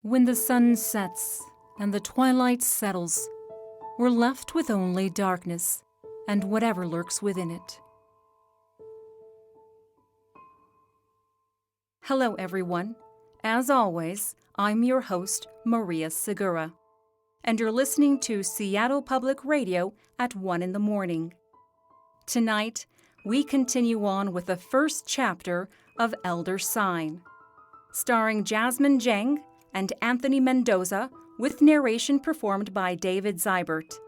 When the sun sets and the twilight settles, we're left with only darkness and whatever lurks within it. Hello, everyone. As always, I'm your host, Maria Segura, and you're listening to Seattle Public Radio at 1 in the morning. Tonight, we continue on with the first chapter of Elder Sign, starring Jasmine Jiang and Anthony Mendoza, with narration performed by David Zybert.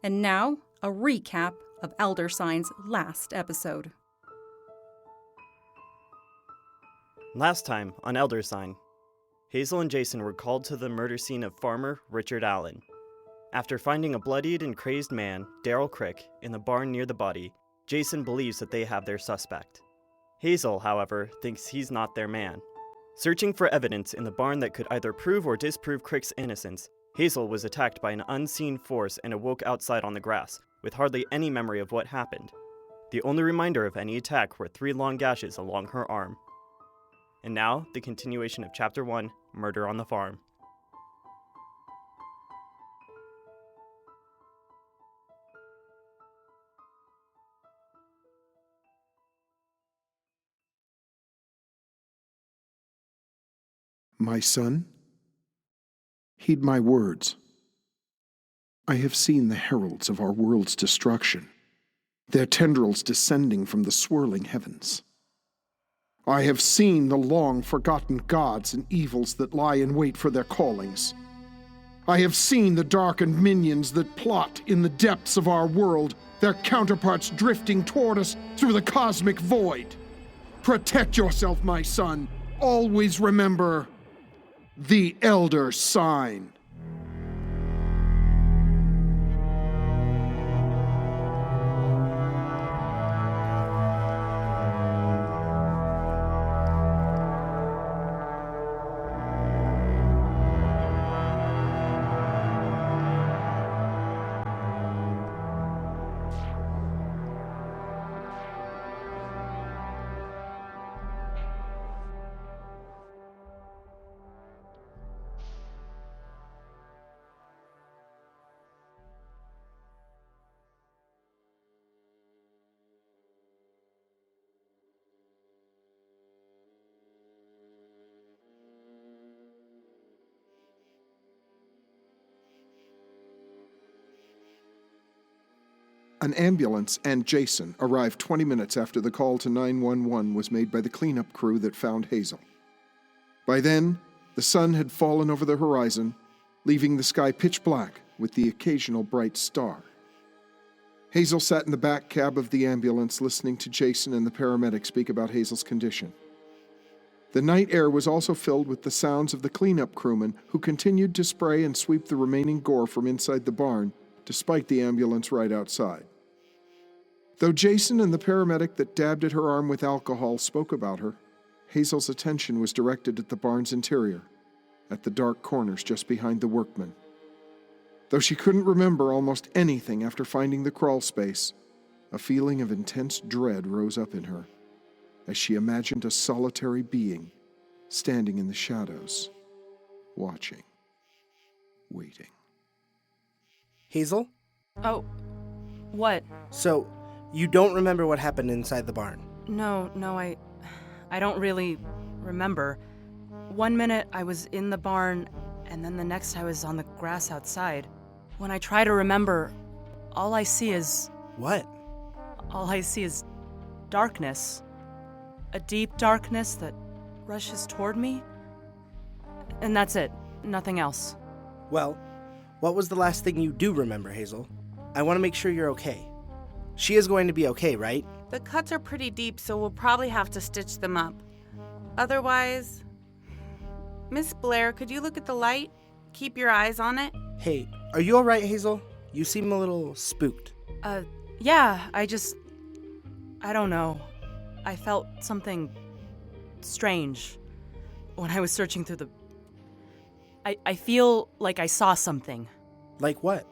And now, a recap of Elder Sign's last episode. Last time on Elder Sign, Hazel and Jason were called to the murder scene of farmer Richard Allen. After finding a bloodied and crazed man, Daryl Crick, in the barn near the body, Jason believes that they have their suspect. Hazel, however, thinks he's not their man. Searching for evidence in the barn that could either prove or disprove Crick's innocence, Hazel was attacked by an unseen force and awoke outside on the grass, with hardly any memory of what happened. The only reminder of any attack were 3 long gashes along her arm. And now, the continuation of Chapter 1, Murder on the Farm. My son, heed my words. I have seen the heralds of our world's destruction, their tendrils descending from the swirling heavens. I have seen the long-forgotten gods and evils that lie in wait for their callings. I have seen the darkened minions that plot in the depths of our world, their counterparts drifting toward us through the cosmic void. Protect yourself, my son. Always remember the Elder Sign. An ambulance and Jason arrived 20 minutes after the call to 911 was made by the cleanup crew that found Hazel. By then, the sun had fallen over the horizon, leaving the sky pitch black with the occasional bright star. Hazel sat in the back cab of the ambulance listening to Jason and the paramedic speak about Hazel's condition. The night air was also filled with the sounds of the cleanup crewmen who continued to spray and sweep the remaining gore from inside the barn, despite the ambulance right outside. Though Jason and the paramedic that dabbed at her arm with alcohol spoke about her, Hazel's attention was directed at the barn's interior, at the dark corners just behind the workmen. Though she couldn't remember almost anything after finding the crawl space, a feeling of intense dread rose up in her as she imagined a solitary being standing in the shadows, watching, waiting. Hazel? Oh, what? So, you don't remember what happened inside the barn? No, I don't really remember. 1 minute I was in the barn, and then the next I was on the grass outside. When I try to remember, all I see is... What? All I see is darkness. A deep darkness that rushes toward me. And that's it. Nothing else. Well, what was the last thing you do remember, Hazel? I want to make sure you're okay. She is going to be okay, right? The cuts are pretty deep, so we'll probably have to stitch them up. Otherwise... Miss Blair, could you look at the light? Keep your eyes on it? Hey, are you alright, Hazel? You seem a little spooked. Yeah, I don't know. I felt something strange when I was searching through the... I feel like I saw something. Like what?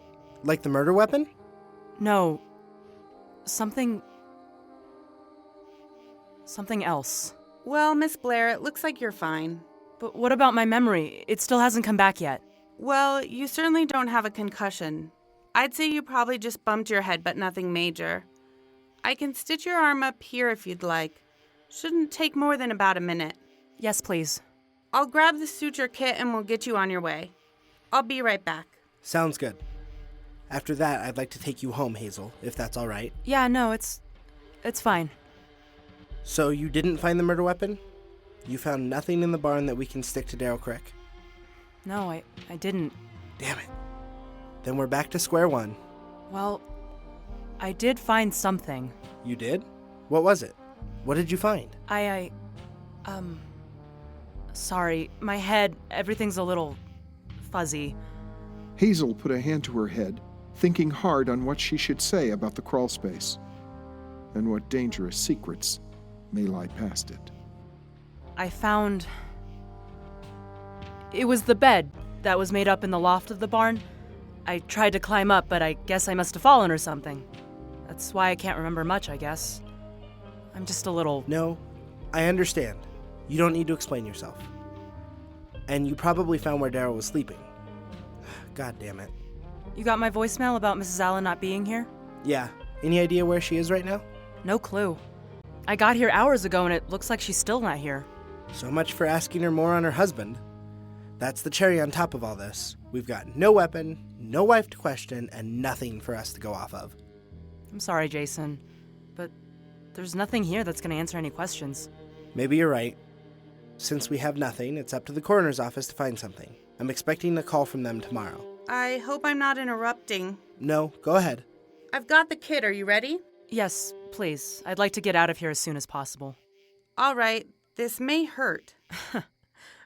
Like the murder weapon? No. Something else. Well, Miss Blair, it looks like you're fine. But what about my memory? It still hasn't come back yet. Well, you certainly don't have a concussion. I'd say you probably just bumped your head, but nothing major. I can stitch your arm up here if you'd like. Shouldn't take more than about a minute. Yes, please. I'll grab the suture kit and we'll get you on your way. I'll be right back. Sounds good. After that, I'd like to take you home, Hazel, if that's all right. Yeah, no, it's fine. So you didn't find the murder weapon? You found nothing in the barn that we can stick to Darryl Crick? No, I didn't. Damn it. Then we're back to square one. Well, I did find something. You did? What was it? What did you find? Sorry, my head, everything's a little fuzzy. Hazel put a hand to her head, thinking hard on what she should say about the crawl space, and what dangerous secrets may lie past it. I found... It was the bed that was made up in the loft of the barn. I tried to climb up, but I guess I must have fallen or something. That's why I can't remember much, I guess. I'm just a little... No, I understand. You don't need to explain yourself. And you probably found where Darryl was sleeping. God damn it. You got my voicemail about Mrs. Allen not being here? Yeah. Any idea where she is right now? No clue. I got here hours ago and it looks like she's still not here. So much for asking her more on her husband. That's the cherry on top of all this. We've got no weapon, no wife to question, and nothing for us to go off of. I'm sorry, Jason, but there's nothing here that's going to answer any questions. Maybe you're right. Since we have nothing, it's up to the coroner's office to find something. I'm expecting a call from them tomorrow. I hope I'm not interrupting. No, go ahead. I've got the kit. Are you ready? Yes, please. I'd like to get out of here as soon as possible. All right. This may hurt.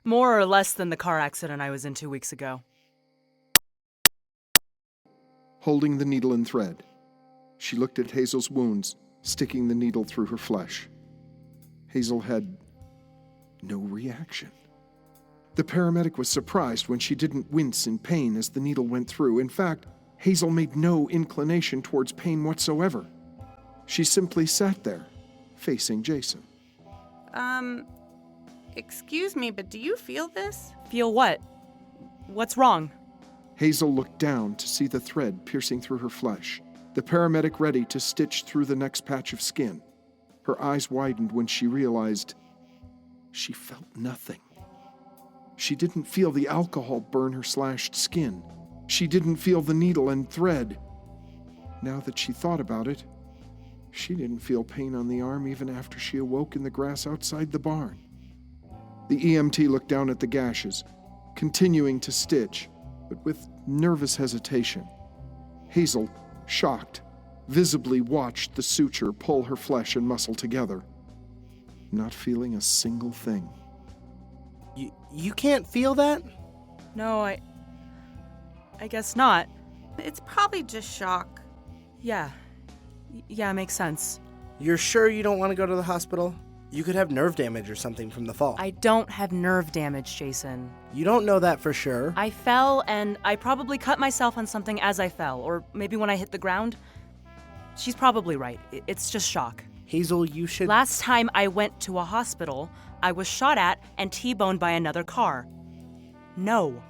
More or less than the car accident I was in 2 weeks ago. Holding the needle and thread, she looked at Hazel's wounds, sticking the needle through her flesh. Hazel had no reaction. The paramedic was surprised when she didn't wince in pain as the needle went through. In fact, Hazel made no inclination towards pain whatsoever. She simply sat there, facing Jason. Excuse me, but do you feel this? Feel what? What's wrong? Hazel looked down to see the thread piercing through her flesh, the paramedic ready to stitch through the next patch of skin. Her eyes widened when she realized she felt nothing. She didn't feel the alcohol burn her slashed skin. She didn't feel the needle and thread. Now that she thought about it, she didn't feel pain on the arm even after she awoke in the grass outside the barn. The EMT looked down at the gashes, continuing to stitch, but with nervous hesitation. Hazel, shocked, visibly watched the suture pull her flesh and muscle together, not feeling a single thing. You can't feel that? No, I guess not. It's probably just shock. Yeah, makes sense. You're sure you don't want to go to the hospital? You could have nerve damage or something from the fall. I don't have nerve damage, Jason. You don't know that for sure. I fell, and I probably cut myself on something as I fell, or maybe when I hit the ground. She's probably right. It's just shock. Hazel, you should... Last time I went to a hospital, I was shot at and T-boned by another car. No,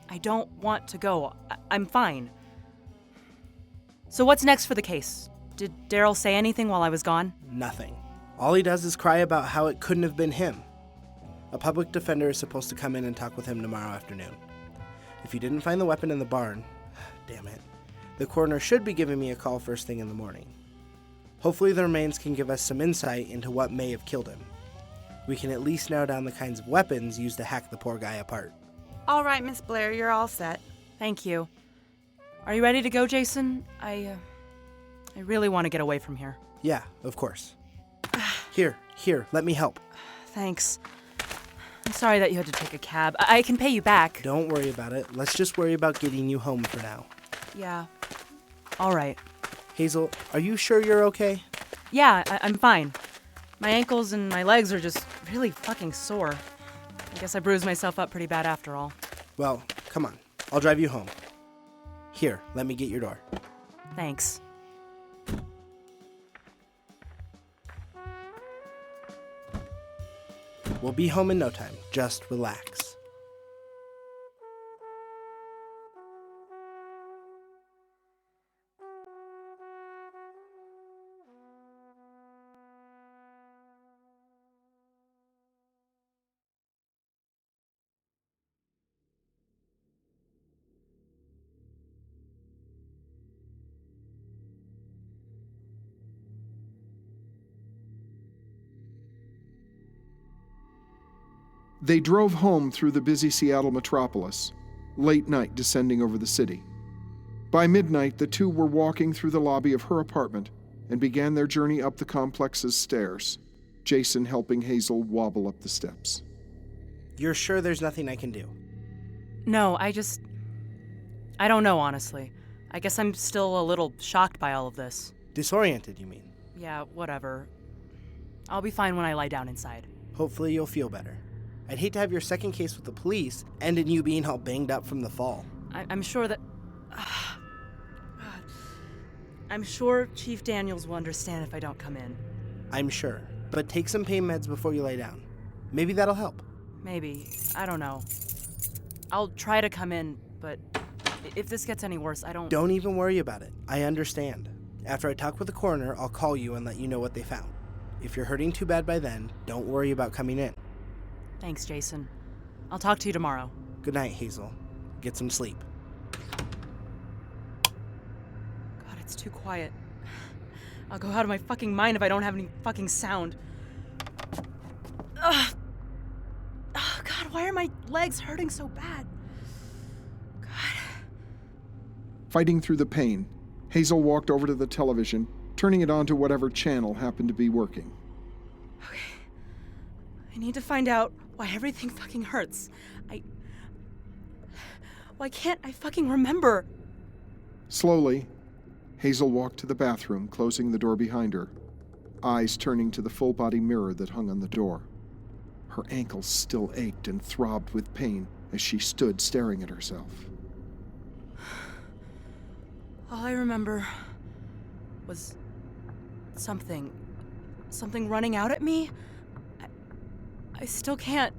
I don't want to go. I'm fine. So what's next for the case? Did Darryl say anything while I was gone? Nothing. All he does is cry about how it couldn't have been him. A public defender is supposed to come in and talk with him tomorrow afternoon. If you didn't find the weapon in the barn, damn it, the coroner should be giving me a call first thing in the morning. Hopefully the remains can give us some insight into what may have killed him. We can at least narrow down the kinds of weapons used to hack the poor guy apart. All right, Miss Blair, you're all set. Thank you. Are you ready to go, Jason? I really want to get away from here. Yeah, of course. Here, let me help. Thanks. I'm sorry that you had to take a cab. I can pay you back. Don't worry about it. Let's just worry about getting you home for now. Yeah. All right. Hazel, are you sure you're okay? Yeah, I'm fine. My ankles and my legs are just really fucking sore. I guess I bruised myself up pretty bad after all. Well, come on. I'll drive you home. Here, let me get your door. Thanks. We'll be home in no time. Just relax. They drove home through the busy Seattle metropolis, late night descending over the city. By midnight, the two were walking through the lobby of her apartment and began their journey up the complex's stairs, Jason helping Hazel wobble up the steps. You're sure there's nothing I can do? No, I don't know, honestly. I guess I'm still a little shocked by all of this. Disoriented, you mean? Yeah, whatever. I'll be fine when I lie down inside. Hopefully you'll feel better. I'd hate to have your second case with the police end in you being all banged up from the fall. I'm sure that... God. I'm sure Chief Daniels will understand if I don't come in. I'm sure. But take some pain meds before you lay down. Maybe that'll help. Maybe. I don't know. I'll try to come in, but if this gets any worse, I don't... Don't even worry about it. I understand. After I talk with the coroner, I'll call you and let you know what they found. If you're hurting too bad by then, don't worry about coming in. Thanks, Jason. I'll talk to you tomorrow. Good night, Hazel. Get some sleep. God, it's too quiet. I'll go out of my fucking mind if I don't have any fucking sound. Ugh. Oh, God, why are my legs hurting so bad? God. Fighting through the pain, Hazel walked over to the television, turning it on to whatever channel happened to be working. Okay. I need to find out why everything fucking hurts. Why can't I fucking remember? Slowly, Hazel walked to the bathroom, closing the door behind her, eyes turning to the full-body mirror that hung on the door. Her ankles still ached and throbbed with pain as she stood staring at herself. All I remember was something running out at me. I still can't.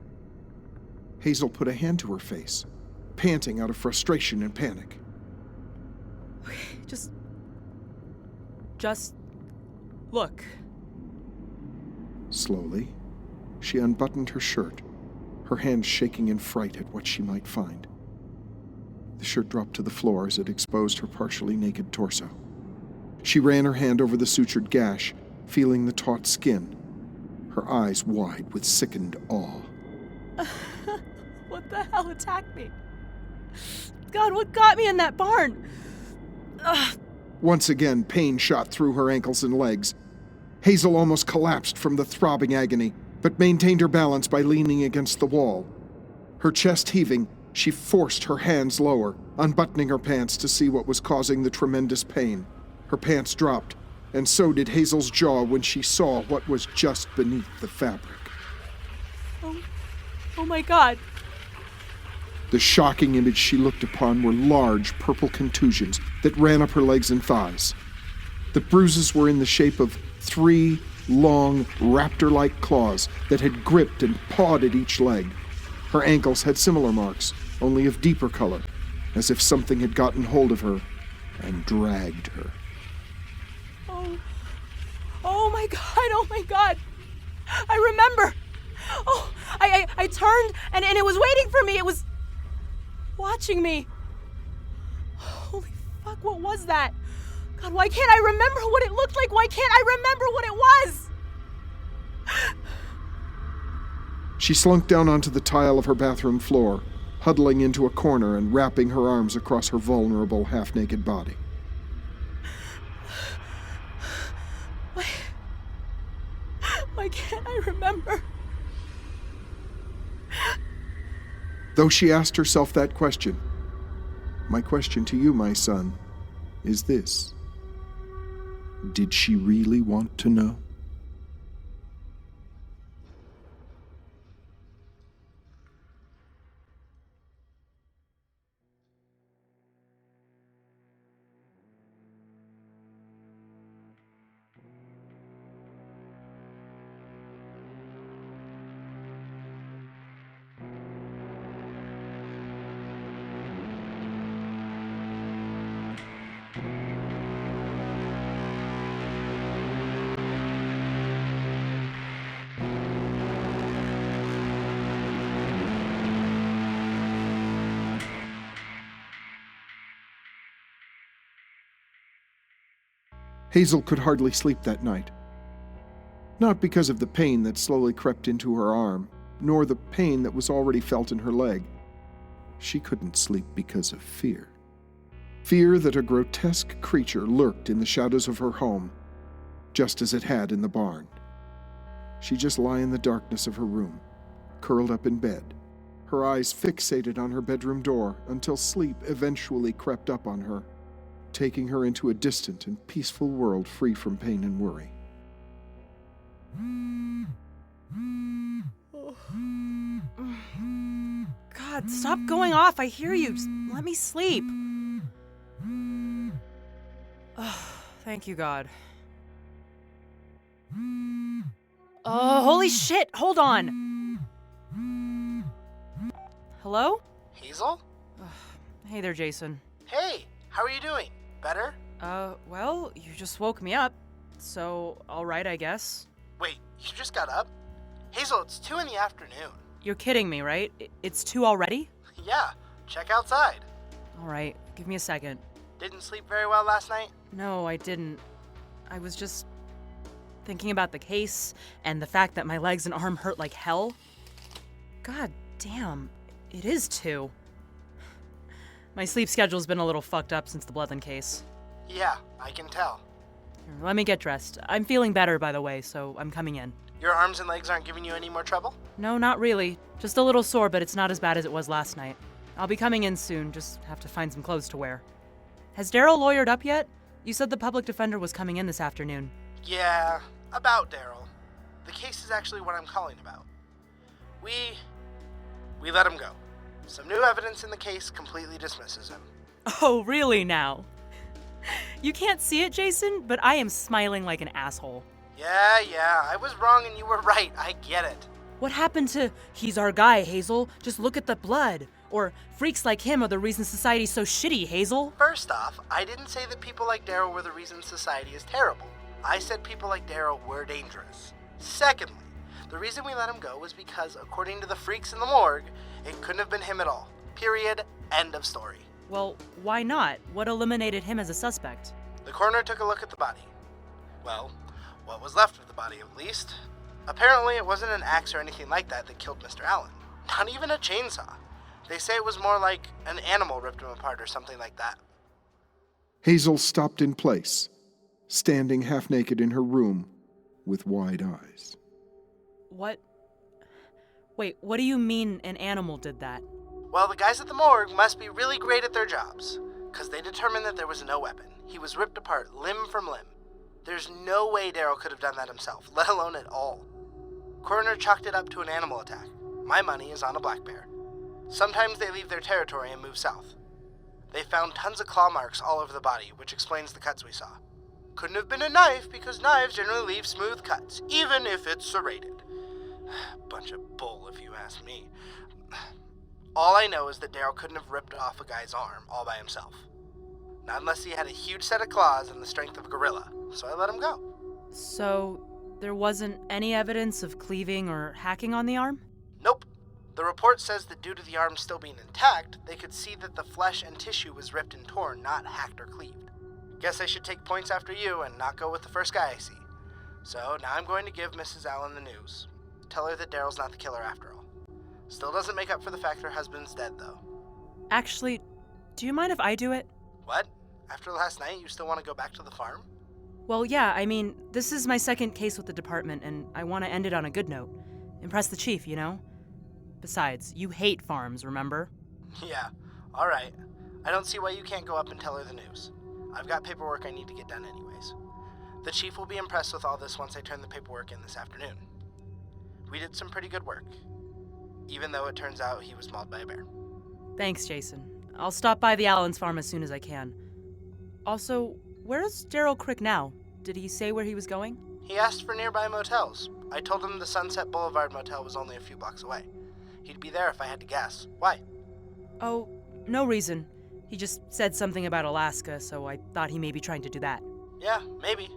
Hazel put a hand to her face, panting out of frustration and panic. Okay, just look. Slowly, she unbuttoned her shirt, her hands shaking in fright at what she might find. The shirt dropped to the floor as it exposed her partially naked torso. She ran her hand over the sutured gash, feeling the taut skin, her eyes wide with sickened awe. What the hell attacked me? God, what got me in that barn? Ugh. Once again, pain shot through her ankles and legs. Hazel almost collapsed from the throbbing agony, but maintained her balance by leaning against the wall. Her chest heaving, she forced her hands lower, unbuttoning her pants to see what was causing the tremendous pain. Her pants dropped, and so did Hazel's jaw when she saw what was just beneath the fabric. Oh my God. The shocking image she looked upon were large purple contusions that ran up her legs and thighs. The bruises were in the shape of 3 long, raptor-like claws that had gripped and pawed at each leg. Her ankles had similar marks, only of deeper color, as if something had gotten hold of her and dragged her. Oh my God. I remember. Oh, I turned and it was waiting for me. It was watching me. Holy fuck, what was that? God, why can't I remember what it looked like? Why can't I remember what it was? She slunk down onto the tile of her bathroom floor, huddling into a corner and wrapping her arms across her vulnerable, half-naked body. Why can't I remember? Though she asked herself that question, my question to you, my son, is this. Did she really want to know? Hazel could hardly sleep that night. Not because of the pain that slowly crept into her arm, nor the pain that was already felt in her leg. She couldn't sleep because of fear. Fear that a grotesque creature lurked in the shadows of her home, just as it had in the barn. She'd just lie in the darkness of her room, curled up in bed, her eyes fixated on her bedroom door until sleep eventually crept up on her, taking her into a distant and peaceful world free from pain and worry. God, stop going off. I hear you. Just let me sleep. Oh, thank you, God. Oh, holy shit. Hold on. Hello? Hazel? Hey there, Jason. Hey, how are you doing? Better? Well, you just woke me up. So, all right, I guess. Wait, you just got up? Hazel, it's 2 in the afternoon. You're kidding me, right? It's 2 already? Yeah, check outside. All right, give me a second. Didn't sleep very well last night? No, I didn't. I was just thinking about the case and the fact that my legs and arm hurt like hell. God damn, it is 2. My sleep schedule's been a little fucked up since the Bloodland case. Yeah, I can tell. Here, let me get dressed. I'm feeling better, by the way, so I'm coming in. Your arms and legs aren't giving you any more trouble? No, not really. Just a little sore, but it's not as bad as it was last night. I'll be coming in soon, just have to find some clothes to wear. Has Daryl lawyered up yet? You said the public defender was coming in this afternoon. Yeah, about Daryl. The case is actually what I'm calling about. We let him go. Some new evidence in the case completely dismisses him. Oh, really now? You can't see it, Jason, but I am smiling like an asshole. Yeah, I was wrong and you were right. I get it. What happened to, he's our guy, Hazel, just look at the blood? Or, freaks like him are the reason society's so shitty, Hazel? First off, I didn't say that people like Daryl were the reason society is terrible. I said people like Daryl were dangerous. Secondly, the reason we let him go was because, according to the freaks in the morgue, it couldn't have been him at all. Period. End of story. Well, why not? What eliminated him as a suspect? The coroner took a look at the body. Well, what was left of the body, at least. Apparently, it wasn't an axe or anything like that killed Mr. Allen. Not even a chainsaw. They say it was more like an animal ripped him apart or something like that. Hazel stopped in place, standing half naked in her room with wide eyes. What? Wait, what do you mean an animal did that? Well, the guys at the morgue must be really great at their jobs, because they determined that there was no weapon. He was ripped apart limb from limb. There's no way Daryl could have done that himself, let alone at all. Coroner chalked it up to an animal attack. My money is on a black bear. Sometimes they leave their territory and move south. They found tons of claw marks all over the body, which explains the cuts we saw. Couldn't have been a knife, because knives generally leave smooth cuts, even if it's serrated. Bunch of bull, if you ask me. All I know is that Daryl couldn't have ripped off a guy's arm all by himself. Not unless he had a huge set of claws and the strength of a gorilla, so I let him go. So, there wasn't any evidence of cleaving or hacking on the arm? Nope. The report says that due to the arm still being intact, they could see that the flesh and tissue was ripped and torn, not hacked or cleaved. Guess I should take points after you and not go with the first guy I see. So now I'm going to give Mrs. Allen the news. Tell her that Daryl's not the killer after all. Still doesn't make up for the fact her husband's dead, though. Actually, do you mind if I do it? What? After last night, you still want to go back to the farm? Well, yeah, I mean, this is my second case with the department, and I want to end it on a good note. Impress the chief, you know? Besides, you hate farms, remember? Yeah, alright. I don't see why you can't go up and tell her the news. I've got paperwork I need to get done anyways. The chief will be impressed with all this once I turn the paperwork in this afternoon. We did some pretty good work, even though it turns out he was mauled by a bear. Thanks, Jason. I'll stop by the Allen's farm as soon as I can. Also, where's Daryl Crick now? Did he say where he was going? He asked for nearby motels. I told him the Sunset Boulevard Motel was only a few blocks away. He'd be there if I had to guess. Why? Oh, no reason. He just said something about Alaska, so I thought he may be trying to do that. Yeah, maybe.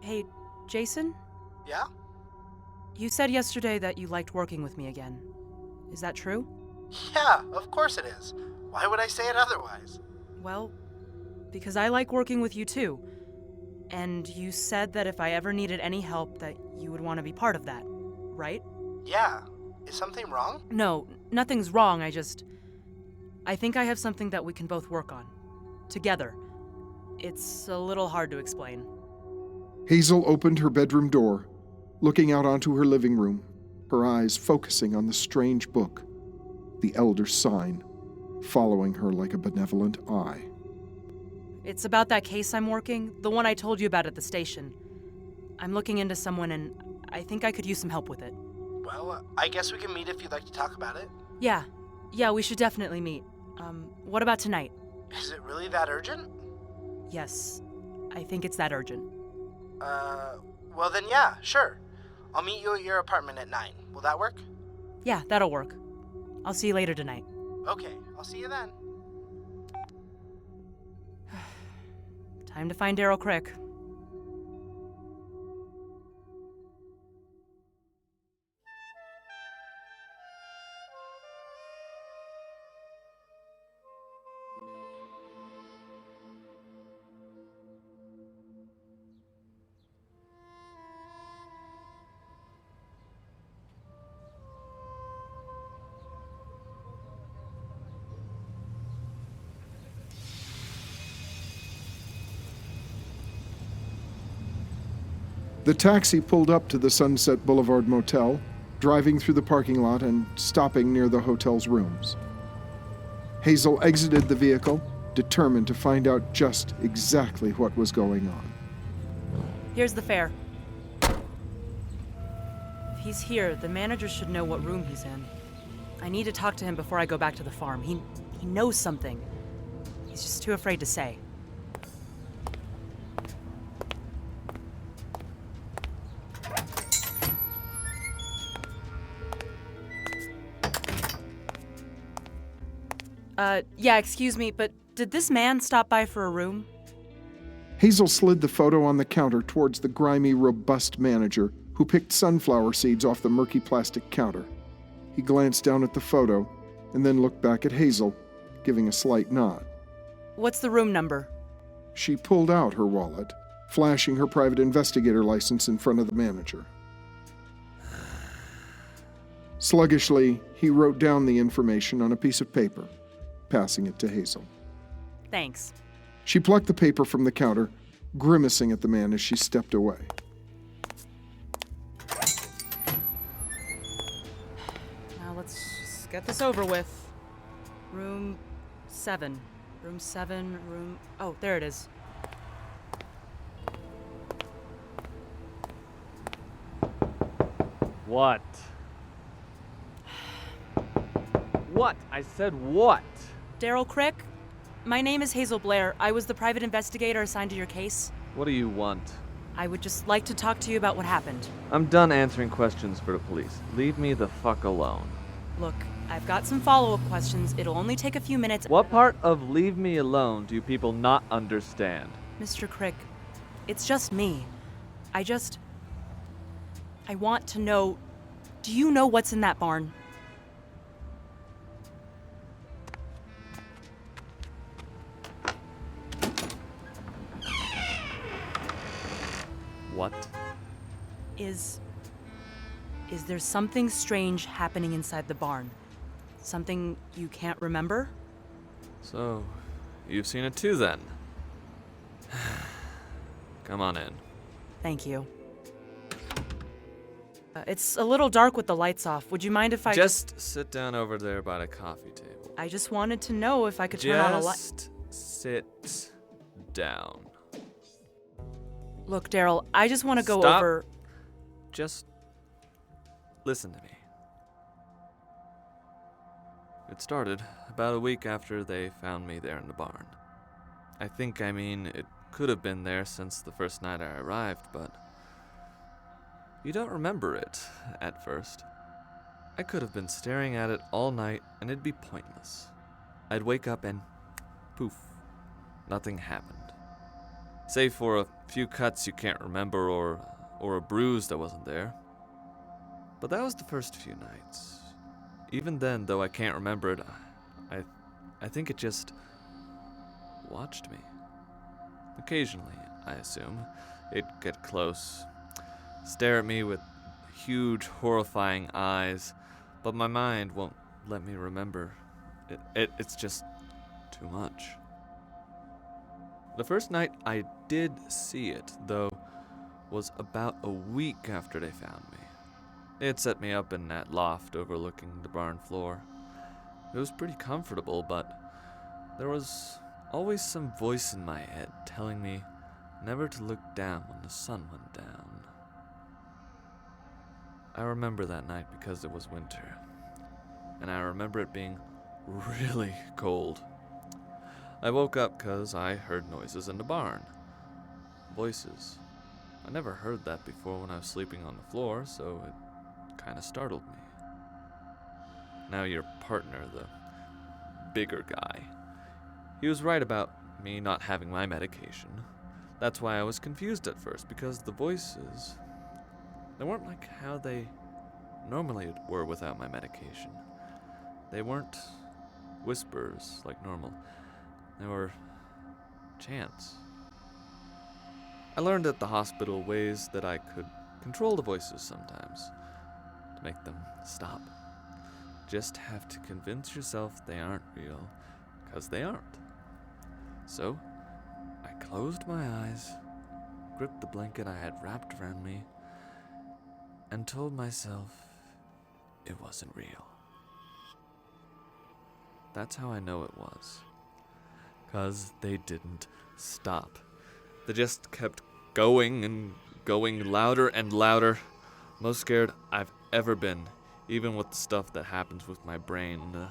Hey, Jason? Yeah? You said yesterday that you liked working with me again. Is that true? Yeah, of course it is. Why would I say it otherwise? Well, because I like working with you too. And you said that if I ever needed any help, that you would want to be part of that, right? Yeah. Is something wrong? No, nothing's wrong. I think I have something that we can both work on. Together. It's a little hard to explain. Hazel opened her bedroom door, looking out onto her living room, her eyes focusing on the strange book, the Elder Sign, following her like a benevolent eye. It's about that case I'm working, the one I told you about at the station. I'm looking into someone and I think I could use some help with it. Well, I guess we can meet if you'd like to talk about it. Yeah, we should definitely meet. What about tonight? Is it really that urgent? Yes, I think it's that urgent. Well then yeah, sure. I'll meet you at your apartment at 9. Will that work? Yeah, that'll work. I'll see you later tonight. Okay, I'll see you then. Time to find Daryl Crick. The taxi pulled up to the Sunset Boulevard Motel, driving through the parking lot and stopping near the hotel's rooms. Hazel exited the vehicle, determined to find out just exactly what was going on. Here's the fare. If he's here, the manager should know what room he's in. I need to talk to him before I go back to the farm. He knows something. He's just too afraid to say. Yeah, excuse me, but did this man stop by for a room? Hazel slid the photo on the counter towards the grimy, robust manager who picked sunflower seeds off the murky plastic counter. He glanced down at the photo and then looked back at Hazel, giving a slight nod. What's the room number? She pulled out her wallet, flashing her private investigator license in front of the manager. Sluggishly, he wrote down the information on a piece of paper, passing it to Hazel. Thanks. She plucked the paper from the counter, grimacing at the man as she stepped away. Now let's just get this over with. Room 7. Room 7, room... Oh, there it is. What? What? I said what? Daryl Crick? My name is Hazel Blair. I was the private investigator assigned to your case. What do you want? I would just like to talk to you about what happened. I'm done answering questions for the police. Leave me the fuck alone. Look, I've got some follow-up questions. It'll only take a few minutes. What part of leave me alone do you people not understand? Mr. Crick, it's just me. I want to know, do you know what's in that barn? What? Is there something strange happening inside the barn? Something you can't remember? So, you've seen it too then? Come on in. Thank you. It's a little dark with the lights off. Would you mind if I Just sit down over there by the coffee table. I just wanted to know if I could turn on a light. Just sit down. Look, Daryl, I just want to go Stop. over... Just listen to me. It started about a week after they found me there in the barn. I mean, it could have been there since the first night I arrived, but you don't remember it at first. I could have been staring at it all night and it'd be pointless. I'd wake up and poof, nothing happened. Save for a few cuts you can't remember or a bruise that wasn't there. But that was the first few nights. Even then, though I can't remember it, I think it just watched me. Occasionally, I assume. It'd get close, stare at me with huge, horrifying eyes, but my mind won't let me remember. It's just too much. The first night I did see it, though, was about a week after they found me. They had set me up in that loft overlooking the barn floor. It was pretty comfortable, but there was always some voice in my head telling me never to look down when the sun went down. I remember that night because it was winter, and I remember it being really cold. I woke up because I heard noises in the barn. Voices. I never heard that before when I was sleeping on the floor, so it kind of startled me. Now your partner, the bigger guy, he was right about me not having my medication. That's why I was confused at first, because the voices, they weren't like how they normally were without my medication. They weren't whispers like normal. They were chants. I learned at the hospital ways that I could control the voices sometimes, to make them stop. Just have to convince yourself they aren't real, because they aren't. So, I closed my eyes, gripped the blanket I had wrapped around me, and told myself it wasn't real. That's how I know it was. 'Cause they didn't stop. They just kept going and going louder and louder. Most scared I've ever been, even with the stuff that happens with my brain and the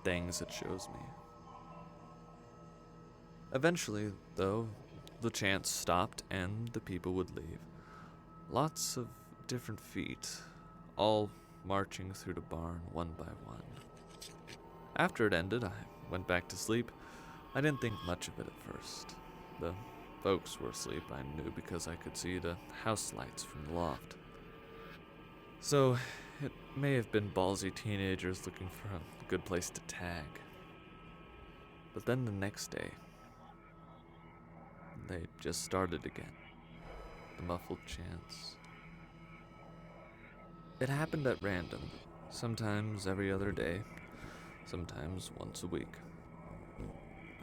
things it shows me. Eventually, though, the chants stopped and the people would leave. Lots of different feet, all marching through the barn one by one. After it ended, I went back to sleep. I didn't think much of it at first. The folks were asleep, I knew, because I could see the house lights from the loft. So, it may have been ballsy teenagers looking for a good place to tag. But then the next day, they just started again. The muffled chants. It happened at random, sometimes every other day, sometimes once a week.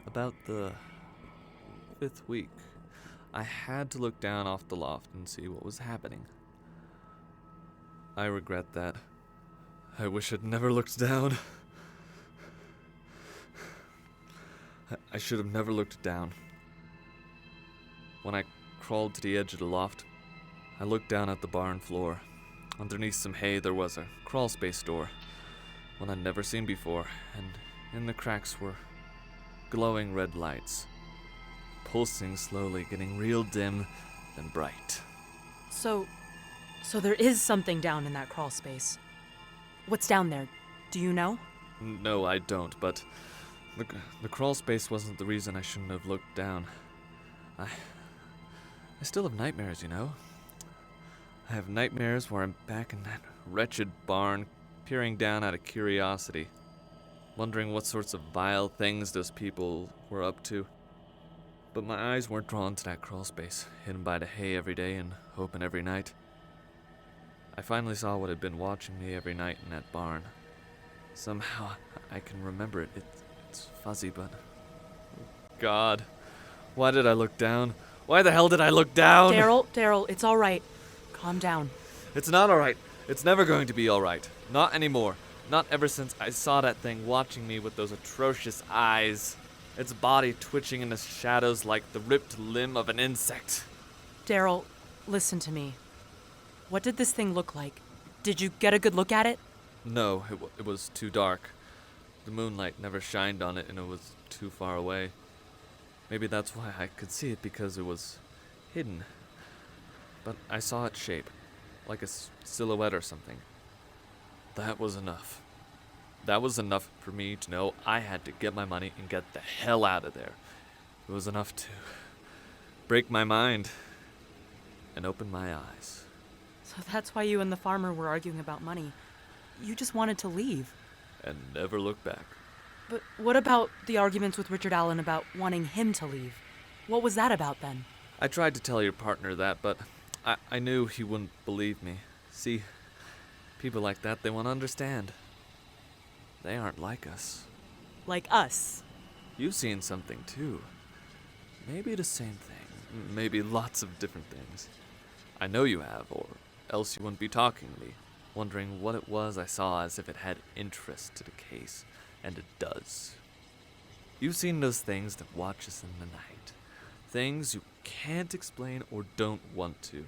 About the 5th week, I had to look down off the loft and see what was happening. I regret that. I wish I'd never looked down. I should have never looked down. When I crawled to the edge of the loft, I looked down at the barn floor. Underneath some hay, there was a crawl space door, one I'd never seen before, and in the cracks were glowing red lights, pulsing slowly, getting real dim, then bright. So there is something down in that crawl space. What's down there? Do you know? No, I don't, but the crawl space wasn't the reason I shouldn't have looked down. I still have nightmares, you know? I have nightmares where I'm back in that wretched barn, peering down out of curiosity, wondering what sorts of vile things those people were up to. But my eyes weren't drawn to that crawl space, hidden by the hay every day and open every night. I finally saw what had been watching me every night in that barn. Somehow, I can remember it. It's fuzzy, but... God, why did I look down? Why the hell did I look down? Daryl, it's all right. Calm down. It's not all right. It's never going to be all right. Not anymore. Not ever since I saw that thing watching me with those atrocious eyes. Its body twitching in the shadows like the ripped limb of an insect. Daryl, listen to me. What did this thing look like? Did you get a good look at it? No, it was too dark. The moonlight never shined on it and it was too far away. Maybe that's why I could see it, because it was hidden. But I saw its shape, like a silhouette or something. That was enough. That was enough for me to know I had to get my money and get the hell out of there. It was enough to break my mind and open my eyes. So that's why you and the farmer were arguing about money. You just wanted to leave. And never look back. But what about the arguments with Richard Allen about wanting him to leave? What was that about then? I tried to tell your partner that, but I knew he wouldn't believe me. See, people like that, they won't understand. They aren't like us. Like us. You've seen something too. Maybe the same thing. Maybe lots of different things. I know you have, or else you wouldn't be talking to me, wondering what it was I saw as if it had interest to the case, and it does. You've seen those things that watch us in the night. Things you can't explain or don't want to.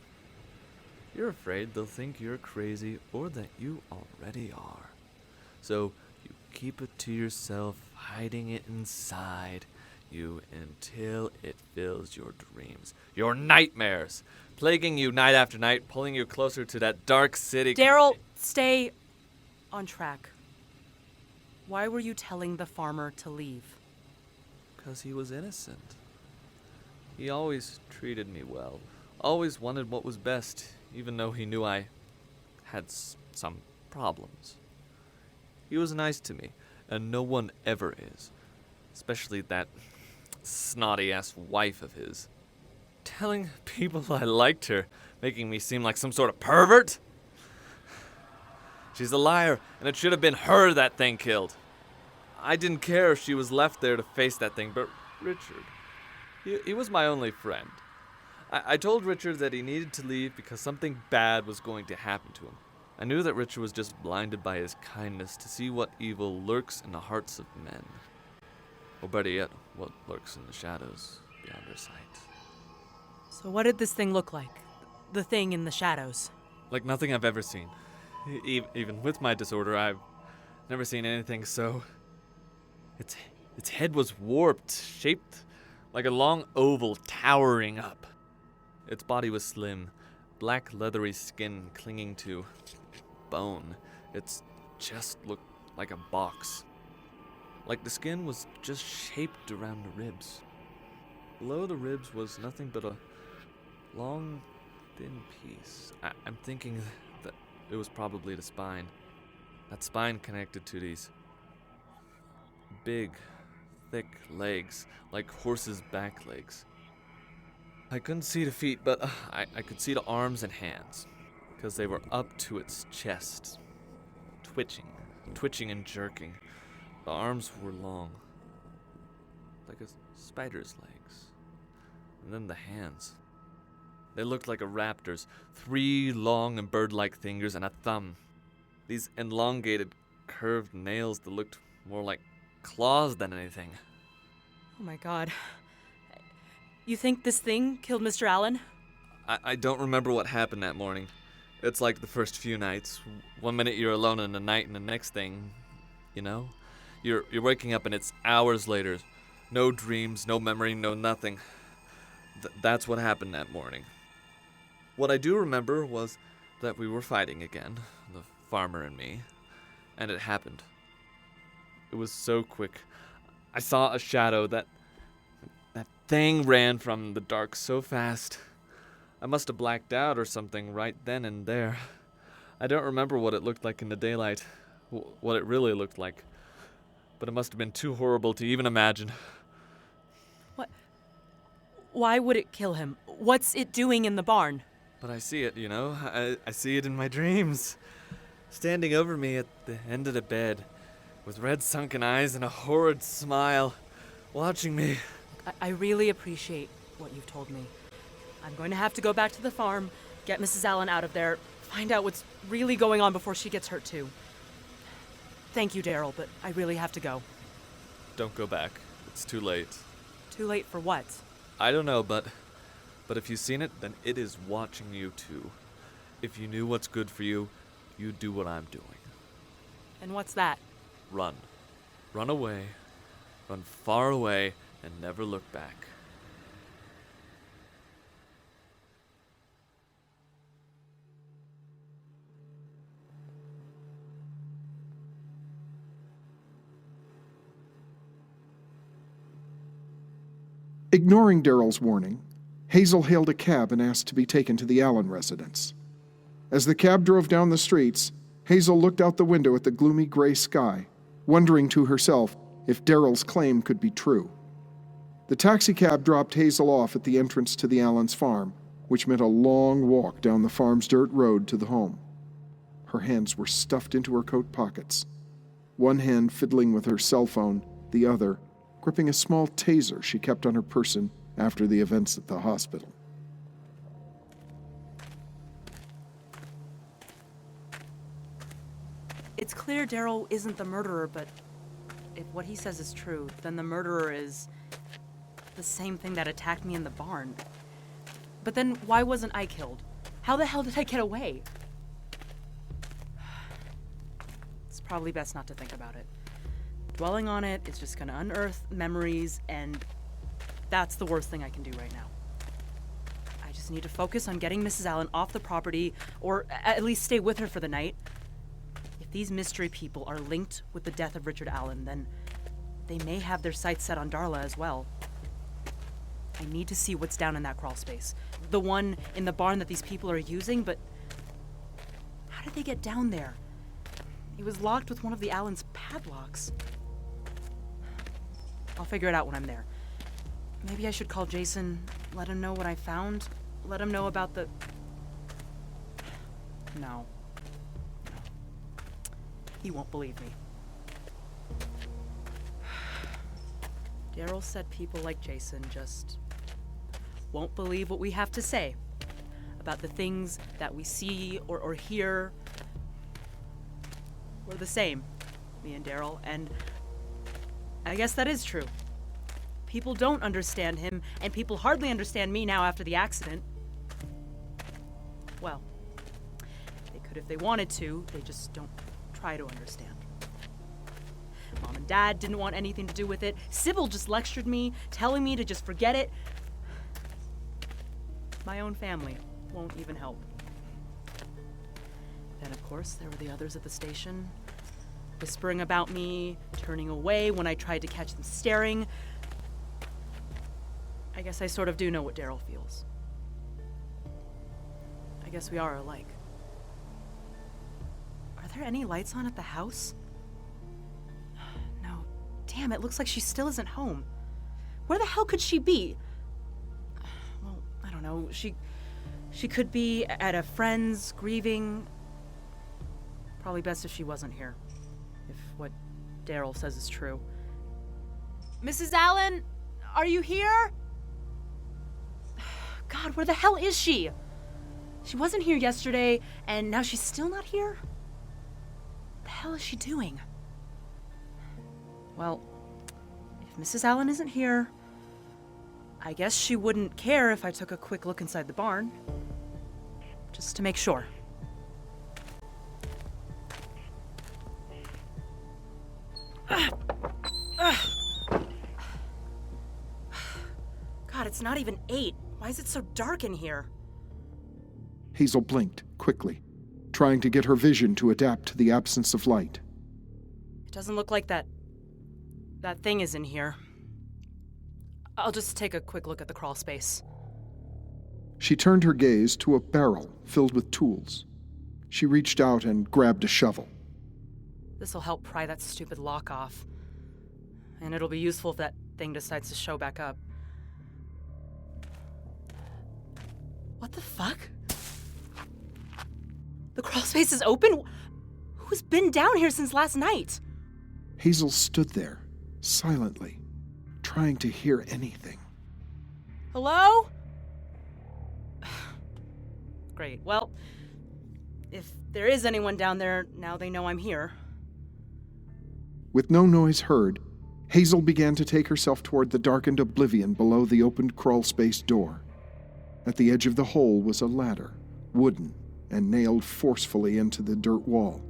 You're afraid they'll think you're crazy or that you already are. So you keep it to yourself, hiding it inside you until it fills your dreams, your nightmares, plaguing you night after night, pulling you closer to that dark city. Daryl, stay on track. Why were you telling the farmer to leave? Because he was innocent. He always treated me well, always wanted what was best, even though he knew I had some problems. He was nice to me, and no one ever is, especially that snotty-ass wife of his. Telling people I liked her, making me seem like some sort of pervert? She's a liar, and it should have been her that thing killed. I didn't care if she was left there to face that thing, but Richard, he was my only friend. I told Richard that he needed to leave because something bad was going to happen to him. I knew that Richard was just blinded by his kindness to see what evil lurks in the hearts of men. Or better yet, what lurks in the shadows beyond their sight. So what did this thing look like? The thing in the shadows? Like nothing I've ever seen. Even with my disorder, I've never seen anything so... Its head was warped, shaped like a long oval towering up. Its body was slim, black leathery skin clinging to bone. Its chest looked like a box. Like the skin was just shaped around the ribs. Below the ribs was nothing but a long, thin piece. I'm thinking that it was probably the spine. That spine connected to these big, thick legs, like horses' back legs. I couldn't see the feet, but I could see the arms and hands, because they were up to its chest, twitching and jerking. The arms were long, like a spider's legs. And then the hands. They looked like a raptor's, 3 long and bird-like fingers and a thumb. These elongated, curved nails that looked more like claws than anything. Oh my god. You think this thing killed Mr. Allen? I don't remember what happened that morning. It's like the first few nights. 1 minute you're alone in the night, and the next thing, you know? You're waking up and it's hours later. No dreams, no memory, no nothing. That's what happened that morning. What I do remember was that we were fighting again, the farmer and me, and it happened. It was so quick. I saw a shadow. That thing ran from the dark so fast. I must have blacked out or something right then and there. I don't remember what it looked like in the daylight, what it really looked like. But it must have been too horrible to even imagine. What? Why would it kill him? What's it doing in the barn? But I see it, you know? I see it in my dreams. Standing over me at the end of the bed, with red sunken eyes and a horrid smile, watching me. I really appreciate what you've told me. I'm going to have to go back to the farm, get Mrs. Allen out of there, find out what's really going on before she gets hurt too. Thank you, Daryl, but I really have to go. Don't go back. It's too late. Too late for what? I don't know, but if you've seen it, then it is watching you too. If you knew what's good for you, you'd do what I'm doing. And what's that? Run. Run away. Run far away and never look back. Ignoring Daryl's warning, Hazel hailed a cab and asked to be taken to the Allen residence. As the cab drove down the streets, Hazel looked out the window at the gloomy gray sky, wondering to herself if Daryl's claim could be true. The taxicab dropped Hazel off at the entrance to the Allens' farm, which meant a long walk down the farm's dirt road to the home. Her hands were stuffed into her coat pockets, one hand fiddling with her cell phone, the other gripping a small taser she kept on her person after the events at the hospital. It's clear Daryl isn't the murderer, but if what he says is true, then the murderer is the same thing that attacked me in the barn. But then why wasn't I killed? How the hell did I get away? It's probably best not to think about it. Dwelling on it is just gonna unearth memories, and that's the worst thing I can do right now. I just need to focus on getting Mrs. Allen off the property, or at least stay with her for the night. If these mystery people are linked with the death of Richard Allen, then they may have their sights set on Darla as well. I need to see what's down in that crawl space. The one in the barn that these people are using, but how did they get down there? It was locked with one of the Allen's padlocks. I'll figure it out when I'm there. Maybe I should call Jason, let him know what I found, let him know about the... No. He won't believe me. Daryl said people like Jason just won't believe what we have to say about the things that we see or hear. We're the same, me and Daryl, and I guess that is true. People don't understand him, and people hardly understand me now after the accident. Well, they could if they wanted to, they just don't try to understand. Mom and Dad didn't want anything to do with it. Sybil just lectured me, telling me to just forget it. My own family won't even help. Then, of course, there were the others at the station, whispering about me, turning away when I tried to catch them staring. I guess I sort of do know what Daryl feels. I guess we are alike. Are there any lights on at the house? No. Damn, it looks like she still isn't home. Where the hell could she be? Well, I don't know. She could be at a friend's, grieving. Probably best if she wasn't here. If what Daryl says is true. Mrs. Allen, are you here? God, where the hell is she? She wasn't here yesterday, and now she's still not here? What the hell is she doing? Well, if Mrs. Allen isn't here, I guess she wouldn't care if I took a quick look inside the barn. Just to make sure. God, it's not even 8. Why is it so dark in here? Hazel blinked quickly, trying to get her vision to adapt to the absence of light. It doesn't look like that thing is in here. I'll just take a quick look at the crawl space. She turned her gaze to a barrel filled with tools. She reached out and grabbed a shovel. This'll help pry that stupid lock off. And it'll be useful if that thing decides to show back up. What the fuck? The crawl space is open? Who's been down here since last night? Hazel stood there, silently, trying to hear anything. Hello? Great. Well, if there is anyone down there, now they know I'm here. With no noise heard, Hazel began to take herself toward the darkened oblivion below the opened crawl space door. At the edge of the hole was a ladder, wooden, and nailed forcefully into the dirt wall.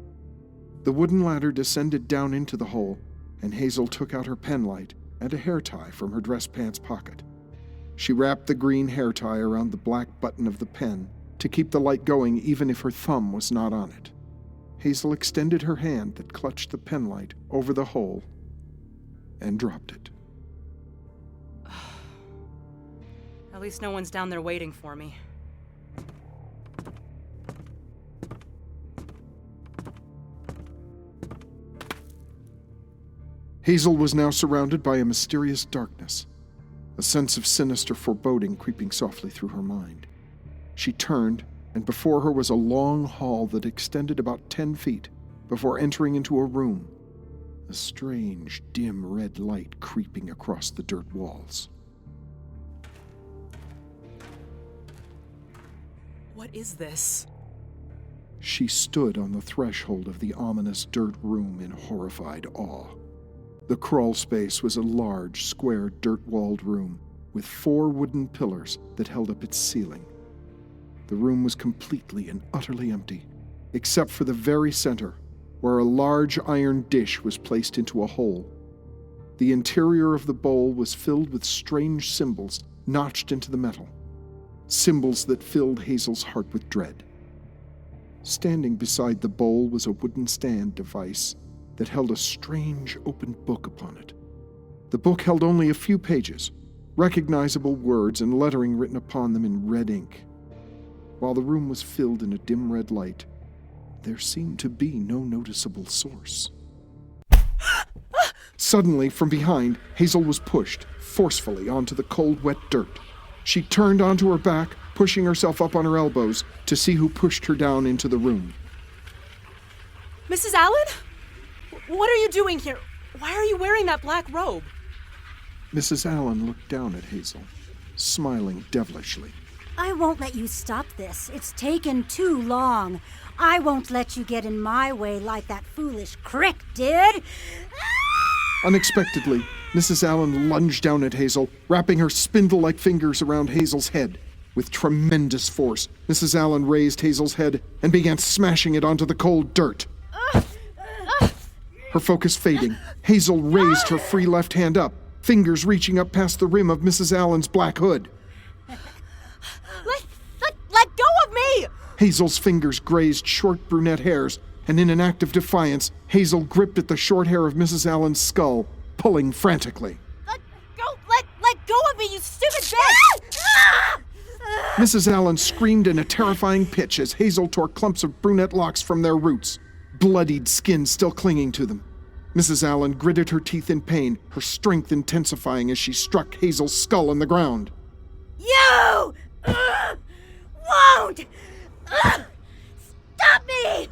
The wooden ladder descended down into the hole, and Hazel took out her penlight and a hair tie from her dress pants pocket. She wrapped the green hair tie around the black button of the pen to keep the light going even if her thumb was not on it. Hazel extended her hand that clutched the penlight over the hole and dropped it. At least no one's down there waiting for me. Hazel was now surrounded by a mysterious darkness. a sense of sinister foreboding creeping softly through her mind. She turned, and before her was a long hall that extended about 10 feet before entering into a room, a strange, dim red light creeping across the dirt walls. What is this? She stood on the threshold of the ominous dirt room in horrified awe. The crawl space was a large, square, dirt-walled room with 4 wooden pillars that held up its ceiling. The room was completely and utterly empty, except for the very center, where a large iron dish was placed into a hole. The interior of the bowl was filled with strange symbols notched into the metal, symbols that filled Hazel's heart with dread. Standing beside the bowl was a wooden stand device that held a strange open book upon it. The book held only a few pages, recognizable words and lettering written upon them in red ink. While the room was filled in a dim red light, there seemed to be no noticeable source. Suddenly, from behind, Hazel was pushed forcefully onto the cold, wet dirt. She turned onto her back, pushing herself up on her elbows to see who pushed her down into the room. Mrs. Allen? What are you doing here? Why are you wearing that black robe? Mrs. Allen looked down at Hazel, smiling devilishly. I won't let you stop this. It's taken too long. I won't let you get in my way like that foolish Crick did. Unexpectedly, Mrs. Allen lunged down at Hazel, wrapping her spindle-like fingers around Hazel's head. With tremendous force, Mrs. Allen raised Hazel's head and began smashing it onto the cold dirt. Her focus fading, Hazel raised her free left hand up, fingers reaching up past the rim of Mrs. Allen's black hood. Let go of me! Hazel's fingers grazed short brunette hairs, and in an act of defiance, Hazel gripped at the short hair of Mrs. Allen's skull, pulling frantically. Let go of me, you stupid bitch! Mrs. Allen screamed in a terrifying pitch as Hazel tore clumps of brunette locks from their roots, bloodied skin still clinging to them. Mrs. Allen gritted her teeth in pain, her strength intensifying as she struck Hazel's skull on the ground. You won't stop me!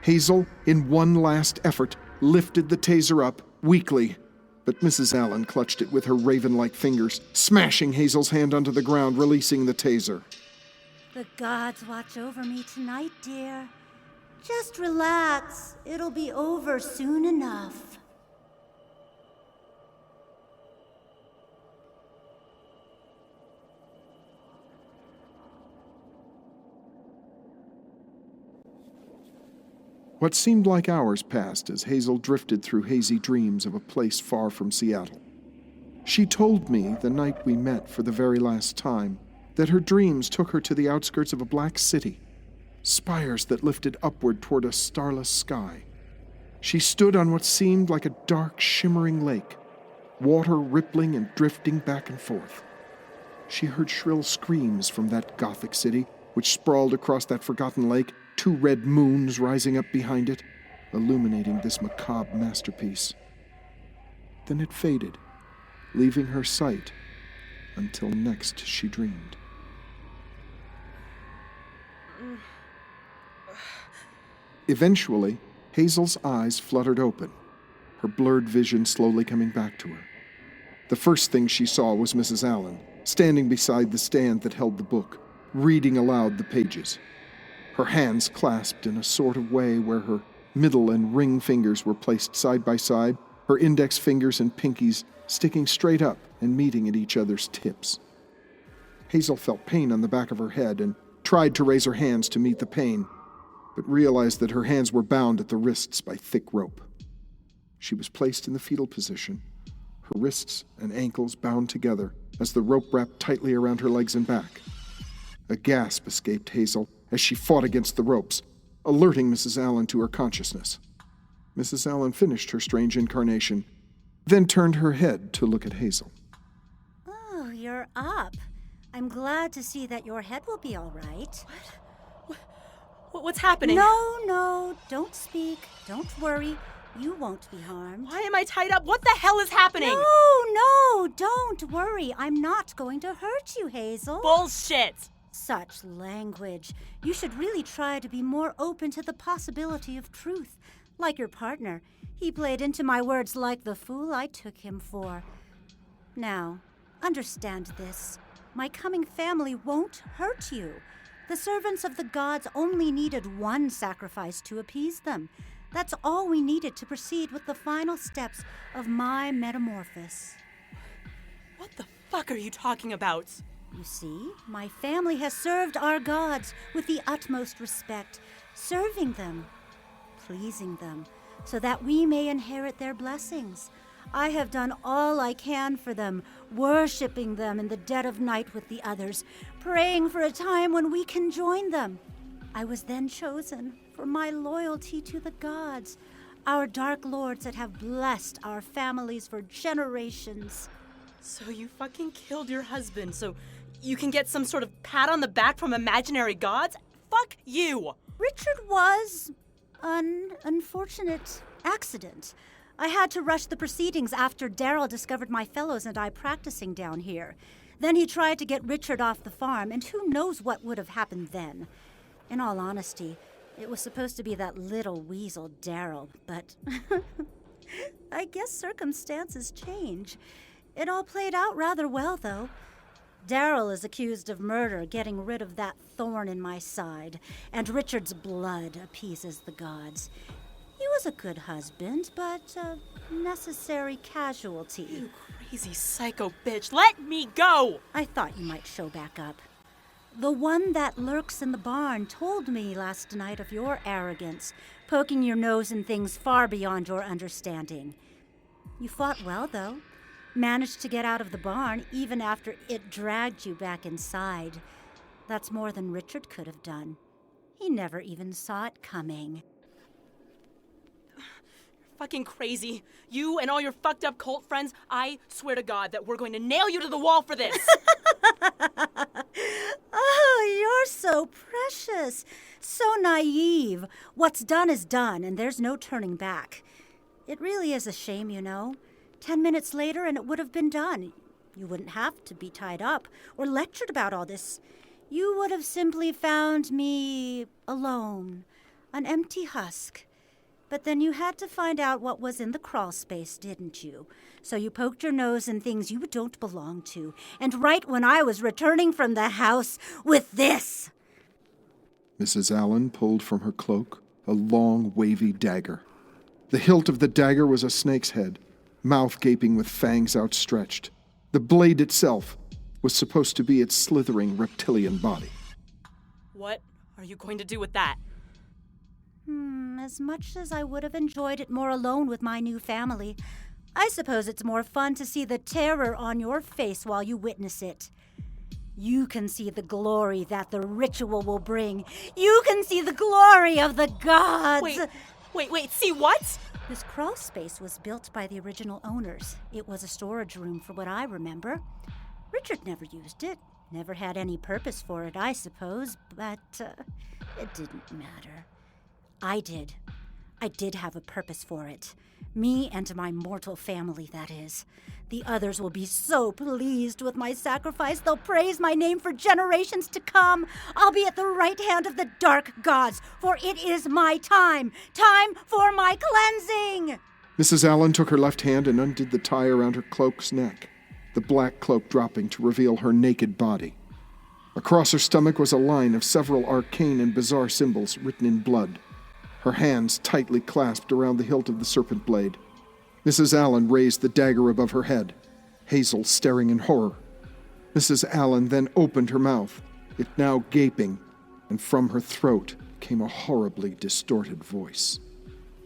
Hazel, in one last effort, lifted the taser up, weakly, but Mrs. Allen clutched it with her raven-like fingers, smashing Hazel's hand onto the ground, releasing the taser. The gods watch over me tonight, dear. Just relax. It'll be over soon enough. What seemed like hours passed as Hazel drifted through hazy dreams of a place far from Seattle. She told me the night we met for the very last time that her dreams took her to the outskirts of a black city, spires that lifted upward toward a starless sky. She stood on what seemed like a dark, shimmering lake, water rippling and drifting back and forth. She heard shrill screams from that Gothic city, which sprawled across that forgotten lake, 2 red moons rising up behind it, illuminating this macabre masterpiece. Then it faded, leaving her sight until next she dreamed. Eventually, Hazel's eyes fluttered open, her blurred vision slowly coming back to her. The first thing she saw was Mrs. Allen, standing beside the stand that held the book, reading aloud the pages. Her hands clasped in a sort of way where her middle and ring fingers were placed side by side, her index fingers and pinkies sticking straight up and meeting at each other's tips. Hazel felt pain on the back of her head and tried to raise her hands to meet the pain, but realized that her hands were bound at the wrists by thick rope. She was placed in the fetal position, her wrists and ankles bound together as the rope wrapped tightly around her legs and back. A gasp escaped Hazel as she fought against the ropes, alerting Mrs. Allen to her consciousness. Mrs. Allen finished her strange incarnation, then turned her head to look at Hazel. Oh, you're up. I'm glad to see that your head will be all right. What's happening? No, don't speak. Don't worry. You won't be harmed. Why am I tied up? What the hell is happening? No, don't worry. I'm not going to hurt you, Hazel. Bullshit! Such language. You should really try to be more open to the possibility of truth. Like your partner. He played into my words like the fool I took him for. Now, understand this. My coming family won't hurt you. The servants of the gods only needed one sacrifice to appease them. That's all we needed to proceed with the final steps of my metamorphosis. What the fuck are you talking about? You see, my family has served our gods with the utmost respect, serving them, pleasing them, so that we may inherit their blessings. I have done all I can for them, worshiping them in the dead of night with the others, praying for a time when we can join them. I was then chosen for my loyalty to the gods, our dark lords that have blessed our families for generations. So you fucking killed your husband so you can get some sort of pat on the back from imaginary gods? Fuck you! Richard was an unfortunate accident. I had to rush the proceedings after Daryl discovered my fellows and I practicing down here. Then he tried to get Richard off the farm, and who knows what would have happened then. In all honesty, it was supposed to be that little weasel Daryl, but I guess circumstances change. It all played out rather well, though. Daryl is accused of murder, getting rid of that thorn in my side, and Richard's blood appeases the gods. He was a good husband, but a necessary casualty. You crazy psycho bitch, let me go! I thought you might show back up. The one that lurks in the barn told me last night of your arrogance, poking your nose in things far beyond your understanding. You fought well, though. Managed to get out of the barn even after it dragged you back inside. That's more than Richard could have done. He never even saw it coming. Fucking crazy. You and all your fucked up cult friends, I swear to God that we're going to nail you to the wall for this. Oh, you're so precious. So naive. What's done is done, and there's no turning back. It really is a shame, you know. 10 minutes later, and it would have been done. You wouldn't have to be tied up or lectured about all this. You would have simply found me alone, an empty husk. But then you had to find out what was in the crawl space, didn't you? So you poked your nose in things you don't belong to. And right when I was returning from the house with this. Mrs. Allen pulled from her cloak a long, wavy dagger. The hilt of the dagger was a snake's head, mouth gaping with fangs outstretched. The blade itself was supposed to be its slithering reptilian body. What are you going to do with that? As much as I would have enjoyed it more alone with my new family, I suppose it's more fun to see the terror on your face while you witness it. You can see the glory that the ritual will bring. You can see the glory of the gods. Wait, see what? This crawl space was built by the original owners. It was a storage room for what I remember. Richard never used it. Never had any purpose for it, I suppose, but it didn't matter. I did. I did have a purpose for it. Me and my mortal family, that is. The others will be so pleased with my sacrifice, they'll praise my name for generations to come. I'll be at the right hand of the dark gods, for it is my time. Time for my cleansing! Mrs. Allen took her left hand and undid the tie around her cloak's neck, the black cloak dropping to reveal her naked body. Across her stomach was a line of several arcane and bizarre symbols written in blood. Her hands tightly clasped around the hilt of the serpent blade. Mrs. Allen raised the dagger above her head, Hazel staring in horror. Mrs. Allen then opened her mouth, it now gaping, and from her throat came a horribly distorted voice.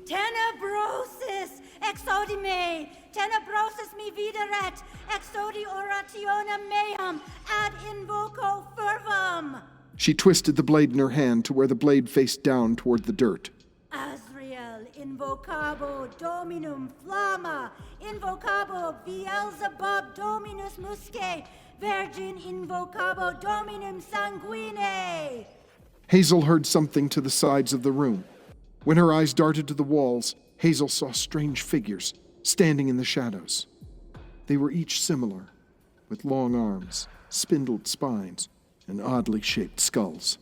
Tenebrosis exodi me, tenebrosis mi videret, exodi orationa meam, ad invoco fervum. She twisted the blade in her hand to where the blade faced down toward the dirt. Azrael, invocabo dominum flamma, invocabo Beelzebub dominus muscae, virgin invocabo dominum sanguine. Hazel heard something to the sides of the room. When her eyes darted to the walls, Hazel saw strange figures standing in the shadows. They were each similar, with long arms, spindled spines, and oddly shaped skulls.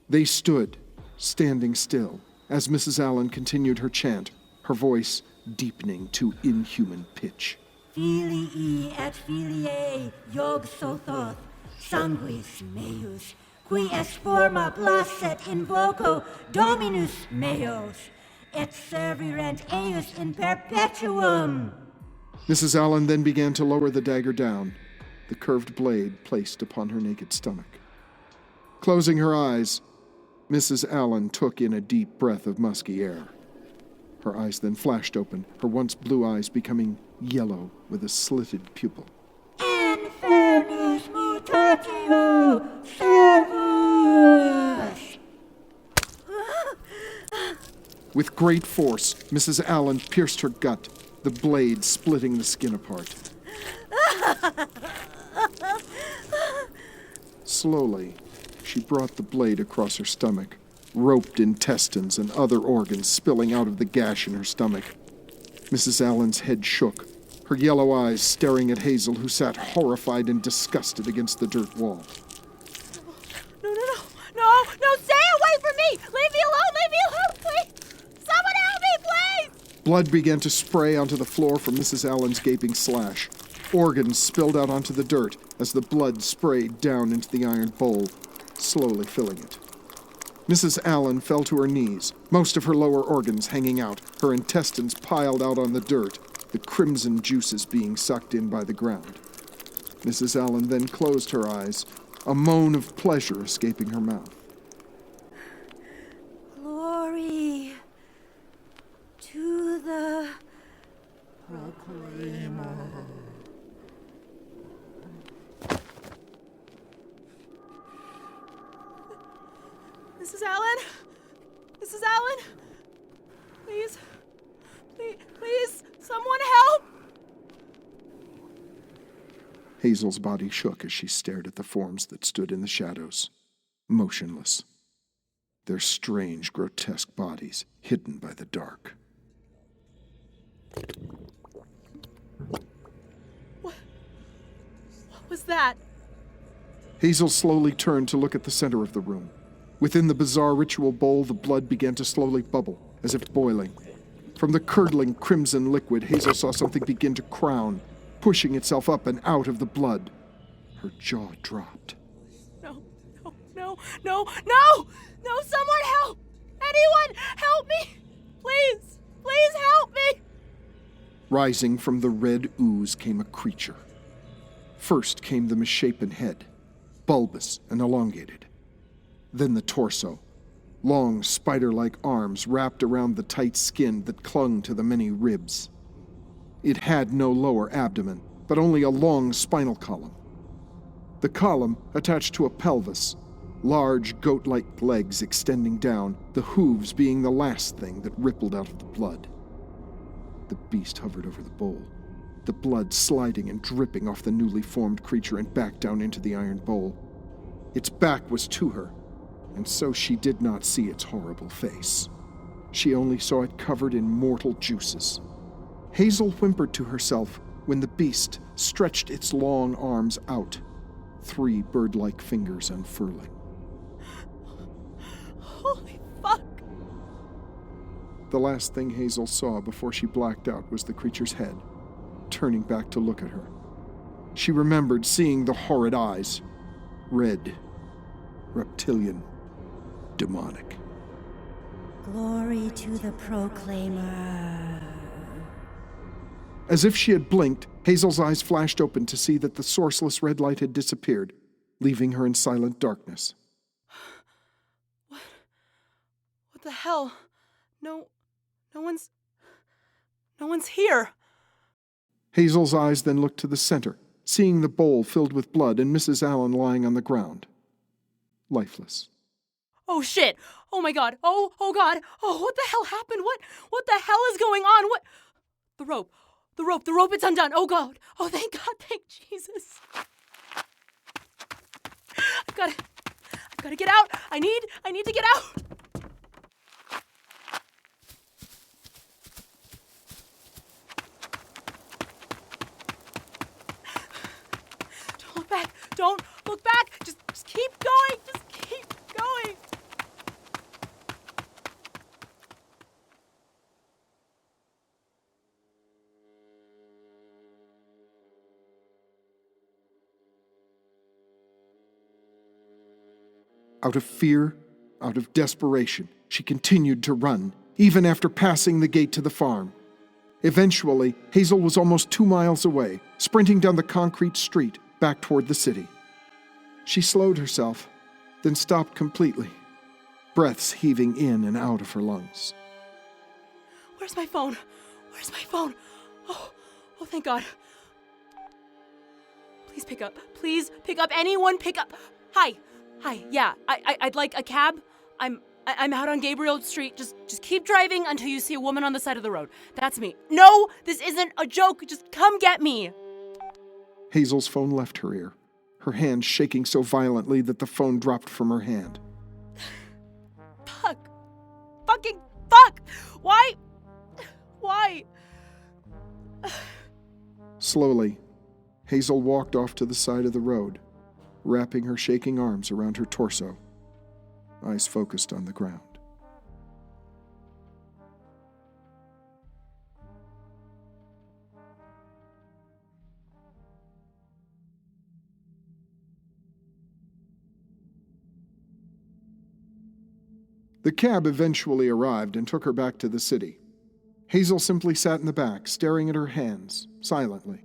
They stood, standing still, as Mrs. Allen continued her chant, her voice deepening to inhuman pitch. Filii et filiae iog sothoth, sanguis meus, qui est forma placet in voco Dominus meos, et servirent eius in perpetuum. Mrs. Allen then began to lower the dagger down, the curved blade placed upon her naked stomach. Closing her eyes, Mrs. Allen took in a deep breath of musky air. Her eyes then flashed open, her once blue eyes becoming yellow with a slitted pupil. Infernus mutatio servus! With great force, Mrs. Allen pierced her gut, the blade splitting the skin apart. Slowly, she brought the blade across her stomach, roped intestines and other organs spilling out of the gash in her stomach. Mrs. Allen's head shook, her yellow eyes staring at Hazel, who sat horrified and disgusted against the dirt wall. No, stay away from me! Leave me alone, please! Someone help me, please! Blood began to spray onto the floor from Mrs. Allen's gaping slash. Organs spilled out onto the dirt as the blood sprayed down into the iron bowl, slowly filling it. Mrs. Allen fell to her knees, most of her lower organs hanging out, her intestines piled out on the dirt, the crimson juices being sucked in by the ground. Mrs. Allen then closed her eyes, a moan of pleasure escaping her mouth. Glory to the Proclaimer. Mrs. Allen? Mrs. Allen? Please, someone help! Hazel's body shook as she stared at the forms that stood in the shadows, motionless, their strange, grotesque bodies hidden by the dark. What was that? Hazel slowly turned to look at the center of the room. Within the bizarre ritual bowl, the blood began to slowly bubble, as if boiling. From the curdling crimson liquid, Hazel saw something begin to crown, pushing itself up and out of the blood. Her jaw dropped. No, someone help! Anyone, help me! Please help me! Rising from the red ooze came a creature. First came the misshapen head, bulbous and elongated. Then the torso, long spider-like arms wrapped around the tight skin that clung to the many ribs. It had no lower abdomen, but only a long spinal column. The column attached to a pelvis, large goat-like legs extending down, the hooves being the last thing that rippled out of the blood. The beast hovered over the bowl, the blood sliding and dripping off the newly formed creature and back down into the iron bowl. Its back was to her, and so she did not see its horrible face. She only saw it covered in mortal juices. Hazel whimpered to herself when the beast stretched its long arms out, 3 bird-like fingers unfurling. Holy fuck! The last thing Hazel saw before she blacked out was the creature's head, turning back to look at her. She remembered seeing the horrid eyes, red, reptilian, demonic. Glory to the Proclaimer. As if she had blinked, Hazel's eyes flashed open to see that the sourceless red light had disappeared, leaving her in silent darkness. What the hell? No one's here. Hazel's eyes then looked to the center, seeing the bowl filled with blood and Mrs. Allen lying on the ground, lifeless. Oh shit! Oh my god! Oh god! Oh, what the hell happened? What the hell is going on? What? The rope, it's undone. Oh god! Oh thank God! Thank Jesus! I've gotta get out. I need to get out. Don't look back. Just keep going. Just keep going. Out of fear, out of desperation, she continued to run, even after passing the gate to the farm. Eventually, Hazel was almost 2 miles away, sprinting down the concrete street back toward the city. She slowed herself, then stopped completely, breaths heaving in and out of her lungs. Where's my phone? Where's my phone? Oh, thank God. Please pick up. Please pick up. Anyone pick up. Hi, yeah, I'd like a cab. I'm out on Gabriel Street. Just keep driving until you see a woman on the side of the road. That's me. No, this isn't a joke. Just come get me. Hazel's phone left her ear, her hand shaking so violently that the phone dropped from her hand. Fuck. Fucking fuck. Why? Slowly, Hazel walked off to the side of the road, wrapping her shaking arms around her torso, eyes focused on the ground. The cab eventually arrived and took her back to the city. Hazel simply sat in the back, staring at her hands, silently.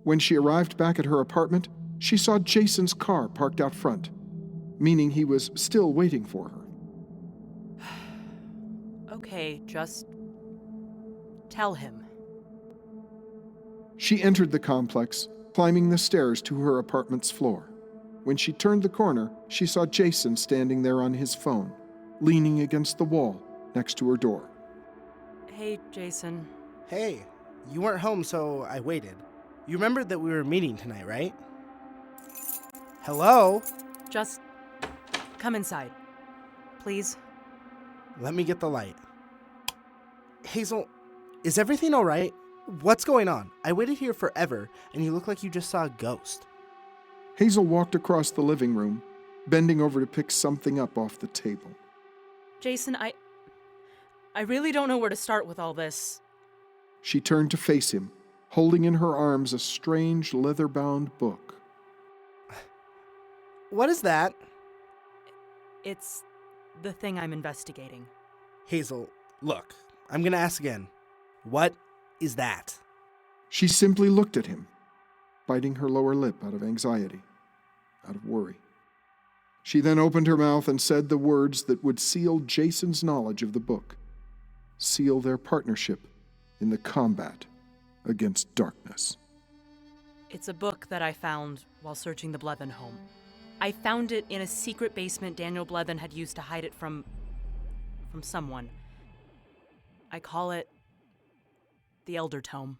When she arrived back at her apartment, she saw Jason's car parked out front, meaning he was still waiting for her. Okay, just tell him. She entered the complex, climbing the stairs to her apartment's floor. When she turned the corner, she saw Jason standing there on his phone, leaning against the wall next to her door. Hey, Jason. Hey, you weren't home, so I waited. You remembered that we were meeting tonight, right? Hello? Just come inside, please. Let me get the light. Hazel, is everything all right? What's going on? I waited here forever, and you look like you just saw a ghost. Hazel walked across the living room, bending over to pick something up off the table. Jason, I really don't know where to start with all this. She turned to face him, holding in her arms a strange leather-bound book. What is that? It's the thing I'm investigating. Hazel, look, I'm gonna ask again. What is that? She simply looked at him, biting her lower lip out of anxiety, out of worry. She then opened her mouth and said the words that would seal Jason's knowledge of the book, seal their partnership in the combat against darkness. It's a book that I found while searching the Blevin home. I found it in a secret basement Daniel Blevin had used to hide it from someone. I call it the Elder Tome.